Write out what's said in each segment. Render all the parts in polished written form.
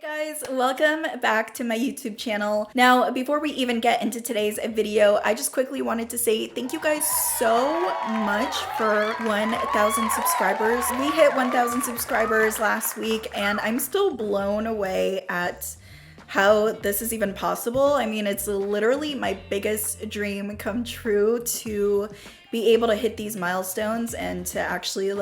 Guys, welcome back to my YouTube channel. Now, before we even get into today's video, I just quickly wanted to say thank you guys so much for 1,000 subscribers. We hit 1,000 subscribers last week and I'm still blown away at how this is even possible. I mean, it's literally my biggest dream come true to be able to hit these milestones and to actually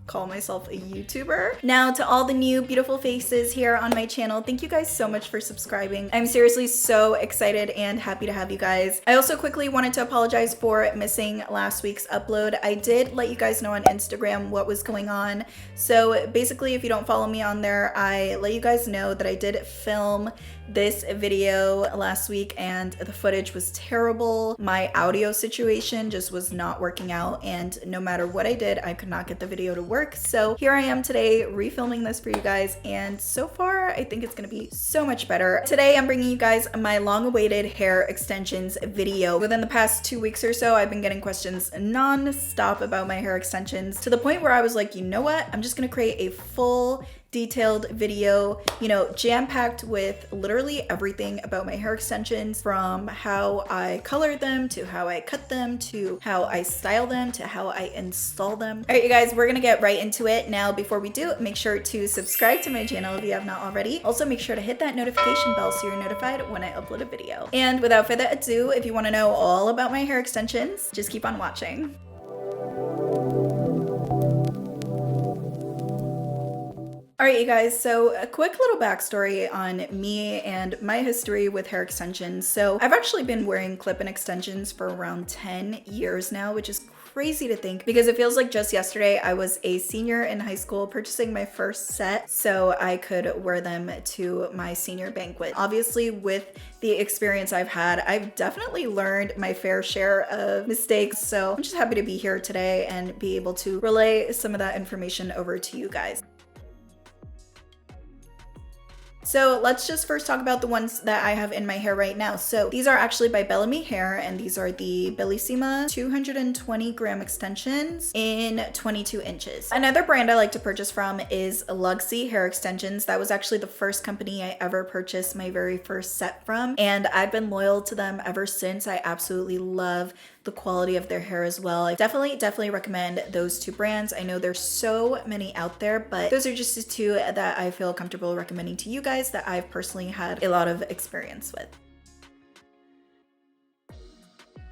call myself a YouTuber. Now, to all the new beautiful faces here on my channel, thank you guys so much for subscribing. I'm seriously so excited and happy to have you guys. I also quickly wanted to apologize for missing last week's upload. I did let you guys know on Instagram what was going on. So basically, if you don't follow me on there, I let you guys know that I did film this video last week and the footage was terrible. My audio situation just was not working out, and no matter what I did, I could not get the video to work. So here I am today refilming this for you guys, and so far I think it's gonna be so much better. Today I'm bringing you guys my long-awaited hair extensions video. Within the past 2 weeks or so, I've been getting questions non-stop about my hair extensions, to the point where I was like, you know what, I'm just gonna create a full detailed video, jam-packed with literally everything about my hair extensions, from how I color them to how I cut them to how I style them to how I install them. All right, you guys, we're gonna get right into it. Now, before we do, make sure to subscribe to my channel if you have not already. Also, make sure to hit that notification bell so you're notified when I upload a video. And without further ado, if you want to know all about my hair extensions, just keep on watching. All right, you guys, so a quick little backstory on me and my history with hair extensions. So I've actually been wearing clip-in extensions for around 10 years now, which is crazy to think because it feels like just yesterday I was a senior in high school purchasing my first set so I could wear them to my senior banquet. Obviously, with the experience I've had, I've definitely learned my fair share of mistakes. So I'm just happy to be here today and be able to relay some of that information over to you guys. So let's just first talk about the ones that I have in my hair right now. So these are actually by Bellami Hair, and these are the Bellissima 220 gram extensions in 22 inches. Another brand I like to purchase from is xoxo hair extensions. That was actually the first company I ever purchased my very first set from, and I've been loyal to them ever since. I absolutely love the quality of their hair as well. I definitely recommend those two brands. I know there's so many out there, but those are just the two that I feel comfortable recommending to you guys that I've personally had a lot of experience with.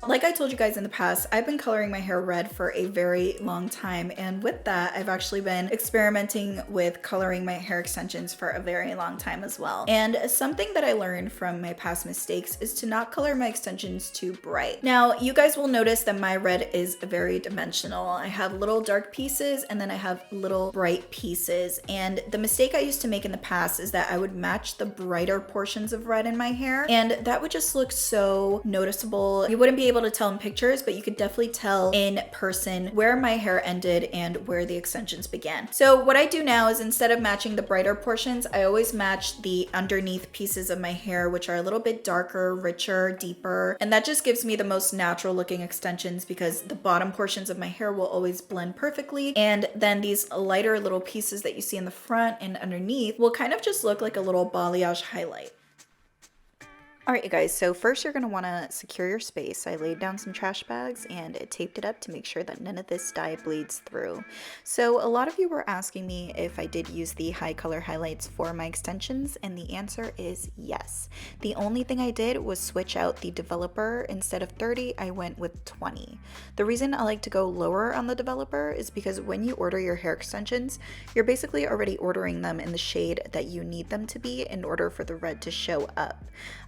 Like I told you guys in the past, I've been coloring my hair red for a very long time, and with that, I've actually been experimenting with coloring my hair extensions for a very long time as well. And something that I learned from my past mistakes is to not color my extensions too bright. Now, you guys will notice that my red is very dimensional. I have little dark pieces and then I have little bright pieces. And the mistake I used to make in the past is that I would match the brighter portions of red in my hair, and that would just look so noticeable. You wouldn't be able to tell in pictures, but you could definitely tell in person where my hair ended and where the extensions began. So what I do now is, instead of matching the brighter portions, I always match the underneath pieces of my hair, which are a little bit darker, richer, deeper, and that just gives me the most natural looking extensions because the bottom portions of my hair will always blend perfectly, and then these lighter little pieces that you see in the front and underneath will kind of just look like a little balayage highlight. All right, you guys, so first you're going to want to secure your space. I laid down some trash bags and taped it up to make sure that none of this dye bleeds through. So a lot of you were asking me if I did use the high color highlights for my extensions, and the answer is yes. The only thing I did was switch out the developer. Instead of 30, I went with 20. The reason I like to go lower on the developer is because when you order your hair extensions, you're basically already ordering them in the shade that you need them to be in order for the red to show up.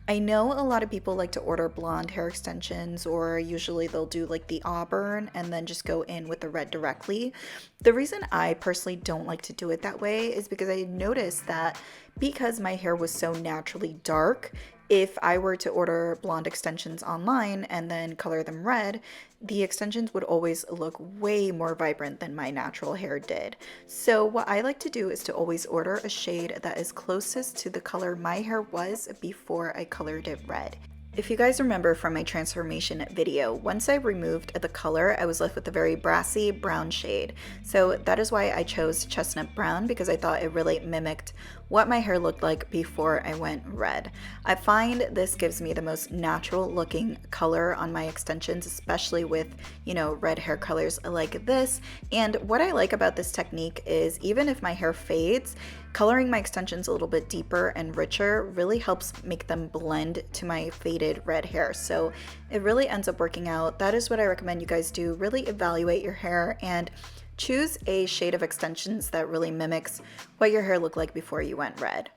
I know a lot of people like to order blonde hair extensions, or usually they'll do like the auburn and then just go in with the red directly. The reason I personally don't like to do it that way is because I noticed that because my hair was so naturally dark, if I were to order blonde extensions online and then color them red, the extensions would always look way more vibrant than my natural hair did. So what I like to do is to always order a shade that is closest to the color my hair was before I colored it red. If you guys remember from my transformation video, once I removed the color, I was left with a very brassy brown shade. So that is why I chose Chestnut Brown, because I thought it really mimicked what my hair looked like before I went red. I find this gives me the most natural looking color on my extensions, especially with, red hair colors like this. And what I like about this technique is even if my hair fades, coloring my extensions a little bit deeper and richer really helps make them blend to my faded red hair. So it really ends up working out. That is what I recommend you guys do. Really evaluate your hair and choose a shade of extensions that really mimics what your hair looked like before you went red.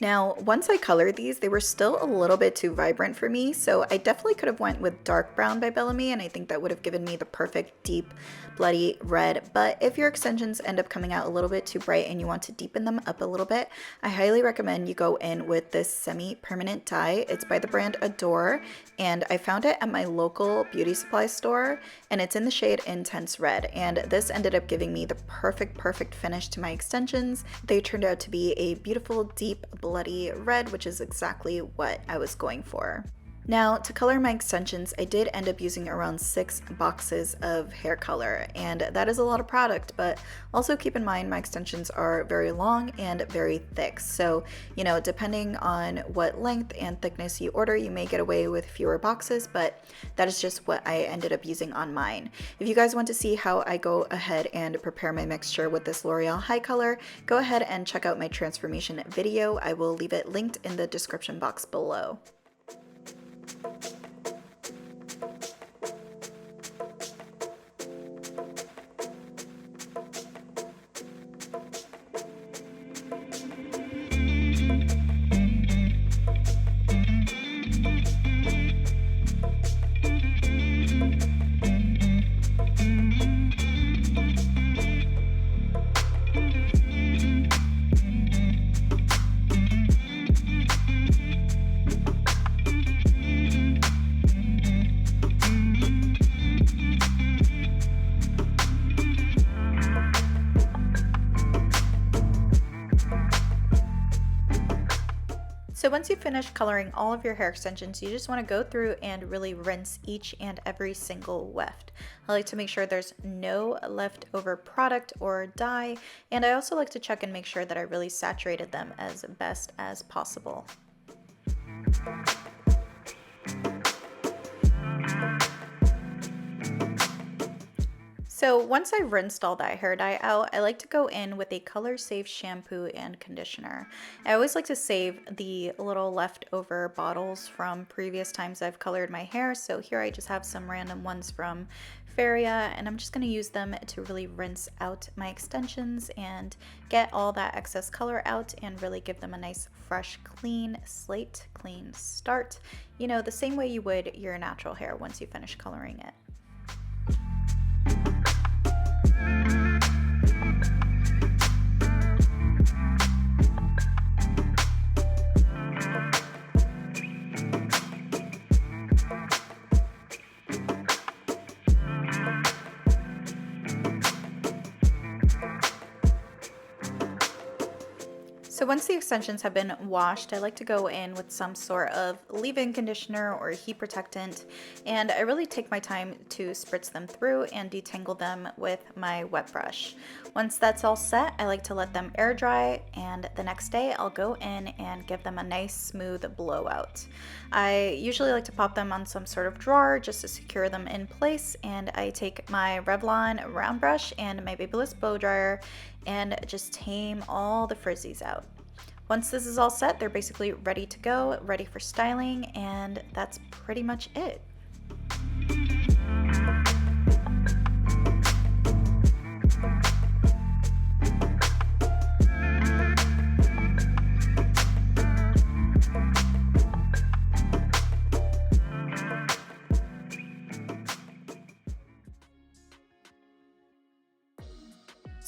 Now, once I colored these, they were still a little bit too vibrant for me, so I definitely could have went with Dark Brown by Bellami, and I think that would have given me the perfect deep, bloody red. But if your extensions end up coming out a little bit too bright and you want to deepen them up a little bit, I highly recommend you go in with this semi-permanent dye. It's by the brand Adore, and I found it at my local beauty supply store, and it's in the shade Intense Red, and this ended up giving me the perfect finish to my extensions. They turned out to be a beautiful, deep, bloody red, which is exactly what I was going for. Now, to color my extensions, I did end up using around 6 boxes of hair color, and that is a lot of product, but also keep in mind my extensions are very long and very thick. So, depending on what length and thickness you order, you may get away with fewer boxes, but that is just what I ended up using on mine. If you guys want to see how I go ahead and prepare my mixture with this L'Oreal High Color, go ahead and check out my transformation video. I will leave it linked in the description box below. So once you finish coloring all of your hair extensions, you just want to go through and really rinse each and every single weft. I like to make sure there's no leftover product or dye, and I also like to check and make sure that I really saturated them as best as possible. So once I've rinsed all that hair dye out, I like to go in with a color safe shampoo and conditioner. I always like to save the little leftover bottles from previous times I've colored my hair. So here I just have some random ones from Feria, and I'm just going to use them to really rinse out my extensions and get all that excess color out and really give them a nice fresh clean slate, clean start, the same way you would your natural hair once you finish coloring it. So once the extensions have been washed, I like to go in with some sort of leave-in conditioner or heat protectant, and I really take my time to spritz them through and detangle them with my wet brush. Once that's all set, I like to let them air dry, and the next day I'll go in and give them a nice smooth blowout. I usually like to pop them on some sort of drawer just to secure them in place, and I take my Revlon round brush and my Babyliss blow dryer and just tame all the frizzies out. Once this is all set, they're basically ready to go, ready for styling, and that's pretty much it.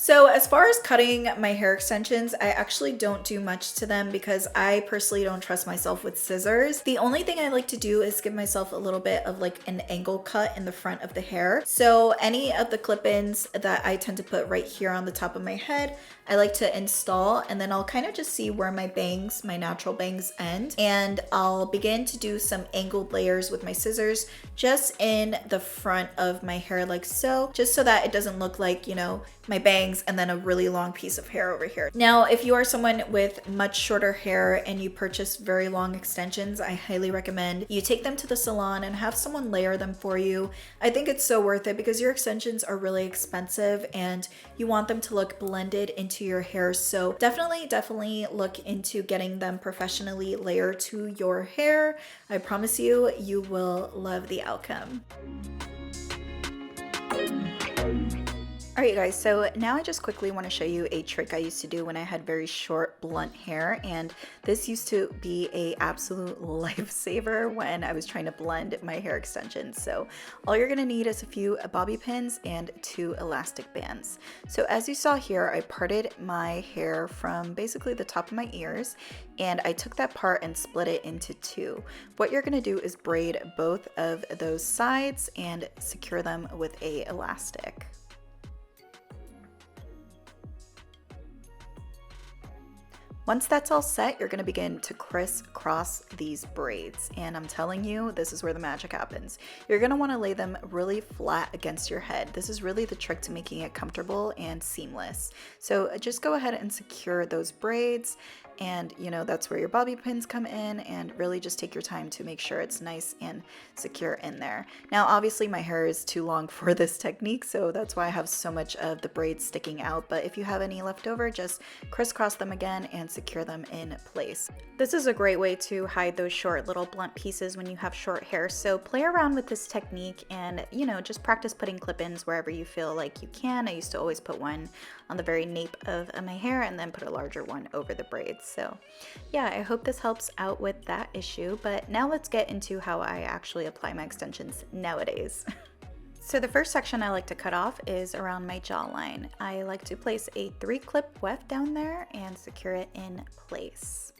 So as far as cutting my hair extensions, I actually don't do much to them because I personally don't trust myself with scissors. The only thing I like to do is give myself a little bit of like an angle cut in the front of the hair. So any of the clip-ins that I tend to put right here on the top of my head, I like to install, and then I'll kind of just see where my bangs, my natural bangs end. And I'll begin to do some angled layers with my scissors just in the front of my hair like so, just so that it doesn't look like, you know, my bangs and then a really long piece of hair over here. Now, if you are someone with much shorter hair and you purchase very long extensions, I highly recommend you take them to the salon and have someone layer them for you. I think it's so worth it because your extensions are really expensive and you want them to look blended into your hair. So definitely look into getting them professionally layered to your hair. I promise you, you will love the outcome. All right, you guys, so now I just quickly want to show you a trick I used to do when I had very short blunt hair, and this used to be a absolute lifesaver when I was trying to blend my hair extensions. So all you're gonna need is a few bobby pins and 2 elastic bands. So as you saw here, I parted my hair from basically the top of my ears, and I took that part and split it into 2. What you're gonna do is braid both of those sides and secure them with a elastic. Once that's all set, you're gonna begin to crisscross these braids. And I'm telling you, this is where the magic happens. You're gonna wanna lay them really flat against your head. This is really the trick to making it comfortable and seamless. So just go ahead and secure those braids, and you know, that's where your bobby pins come in, and really just take your time to make sure it's nice and secure in there. Now, obviously my hair is too long for this technique, so that's why I have so much of the braids sticking out, but if you have any left over, just crisscross them again and secure them in place. This is a great way to hide those short little blunt pieces when you have short hair, so play around with this technique and, you know, just practice putting clip-ins wherever you feel like you can. I used to always put one on the very nape of my hair and then put a larger one over the braids. So yeah, I hope this helps out with that issue, but now let's get into how I actually apply my extensions nowadays. So the first section I like to cut off is around my jawline. I like to place a 3-clip weft down there and secure it in place.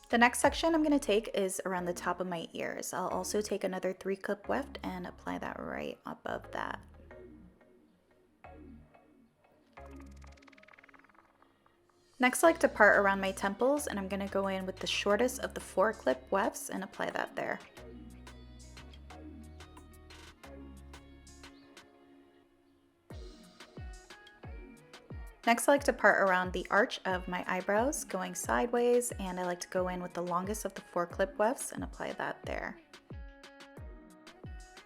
The next section I'm going to take is around the top of my ears. I'll also take another 3-clip weft and apply that right above that. Next, I like to part around my temples, and I'm going to go in with the shortest of the 4-clip wefts and apply that there. Next, I like to part around the arch of my eyebrows, going sideways, and I like to go in with the longest of the 4-clip wefts and apply that there.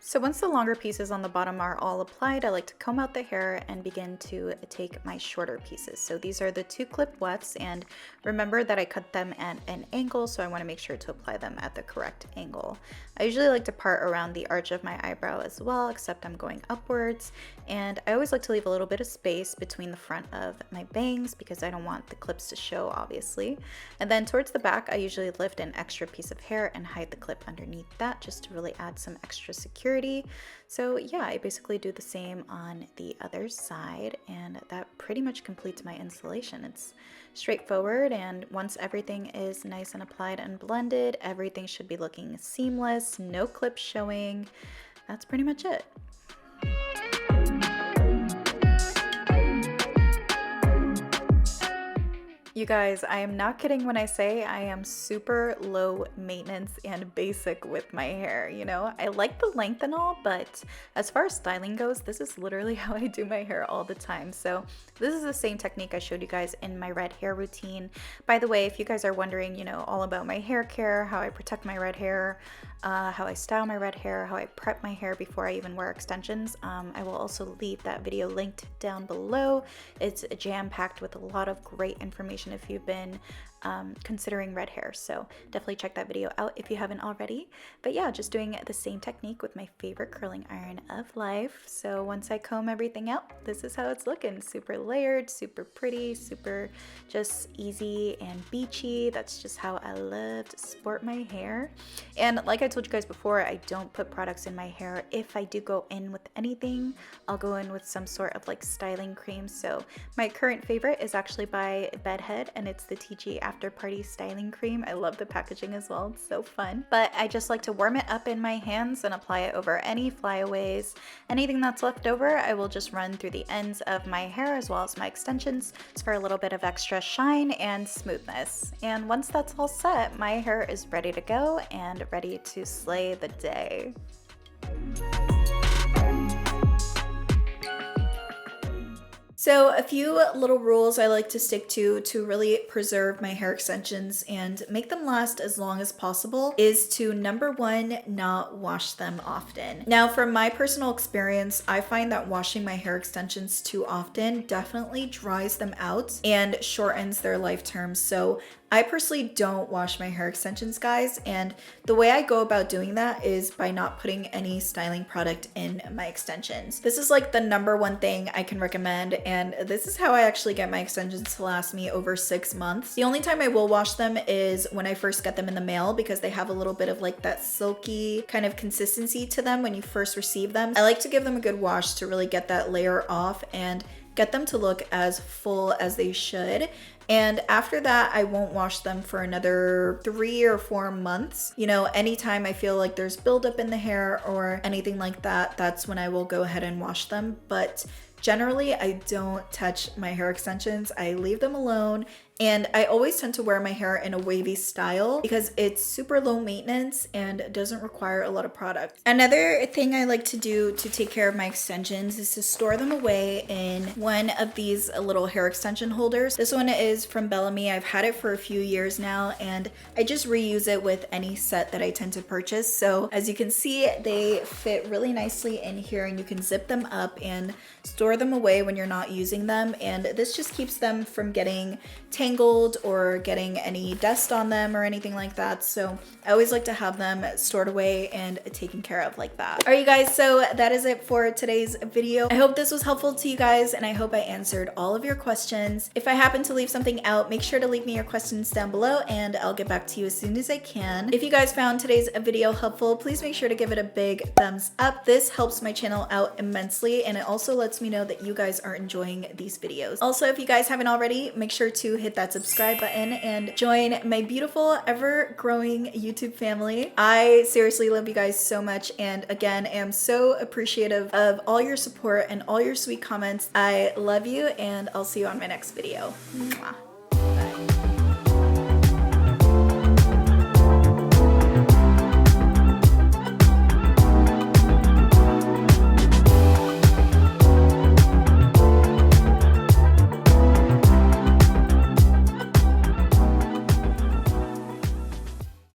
So once the longer pieces on the bottom are all applied, I like to comb out the hair and begin to take my shorter pieces. So these are the 2-clip wefts, and remember that I cut them at an angle, so I want to make sure to apply them at the correct angle. I usually like to part around the arch of my eyebrow as well, except I'm going upwards, and I always like to leave a little bit of space between the front of my bangs because I don't want the clips to show, obviously. And then towards the back, I usually lift an extra piece of hair and hide the clip underneath that just to really add some extra security. So yeah, I basically do the same on the other side, and that pretty much completes my installation. It's straightforward, and once everything is nice and applied and blended, everything should be looking seamless, no clips showing. That's pretty much it. You guys, I am not kidding when I say I am super low maintenance and basic with my hair, you know? I like the length and all, but as far as styling goes, this is literally how I do my hair all the time. So this is the same technique I showed you guys in my red hair routine. By the way, if you guys are wondering, you know, all about my hair care, how I protect my red hair, how I style my red hair, how I prep my hair before I even wear extensions, I will also leave that video linked down below. It's jam-packed with a lot of great information information if you've been considering red hair. So definitely check that video out if you haven't already. But yeah, just doing the same technique with my favorite curling iron of life. So once I comb everything out, this is how it's looking. Super layered, super pretty, super just easy and beachy. That's just how I love to sport my hair. And like I told you guys before, I don't put products in my hair. If I do go in with anything, I'll go in with some sort of like styling cream. So my current favorite is actually by Bedhead, and it's the TG After Party Styling Cream. I love the packaging as well. It's so fun. But I just like to warm it up in my hands and apply it over any flyaways. Anything that's left over, I will just run through the ends of my hair as well as my extensions for a little bit of extra shine and smoothness. And once that's all set, my hair is ready to go and ready to slay the day. So a few little rules I like to stick to really preserve my hair extensions and make them last as long as possible is to, number one, not wash them often. Now, from my personal experience, I find that washing my hair extensions too often definitely dries them out and shortens their life term. So I personally don't wash my hair extensions, guys, and the way I go about doing that is by not putting any styling product in my extensions. This is like the number one thing I can recommend, and this is how I actually get my extensions to last me over 6 months. The only time I will wash them is when I first get them in the mail, because they have a little bit of like that silky kind of consistency to them when you first receive them. I like to give them a good wash to really get that layer off and get them to look as full as they should. And after that, I won't wash them for another 3 or 4 months. You know, anytime I feel like there's buildup in the hair or anything like that, that's when I will go ahead and wash them. But generally, I don't touch my hair extensions. I leave them alone. And I always tend to wear my hair in a wavy style because it's super low maintenance and doesn't require a lot of product. Another thing I like to do to take care of my extensions is to store them away in one of these little hair extension holders. This one is from Bellami. I've had it for a few years now, and I just reuse it with any set that I tend to purchase. So as you can see, they fit really nicely in here, and you can zip them up and store them away when you're not using them. And this just keeps them from getting tangled or getting any dust on them or anything like that. So I always like to have them stored away and taken care of like that. All right, you guys, so that is it for today's video. I hope this was helpful to you guys, and I hope I answered all of your questions. If I happen to leave something out, make sure to leave me your questions down below and I'll get back to you as soon as I can. If you guys found today's video helpful, please make sure to give it a big thumbs up. This helps my channel out immensely, and it also lets me know that you guys are enjoying these videos. Also, if you guys haven't already, make sure to hit that subscribe button and join my beautiful, ever-growing YouTube family. I seriously love you guys so much, and again, am so appreciative of all your support and all your sweet comments. I love you, and I'll see you on my next video. Mwah.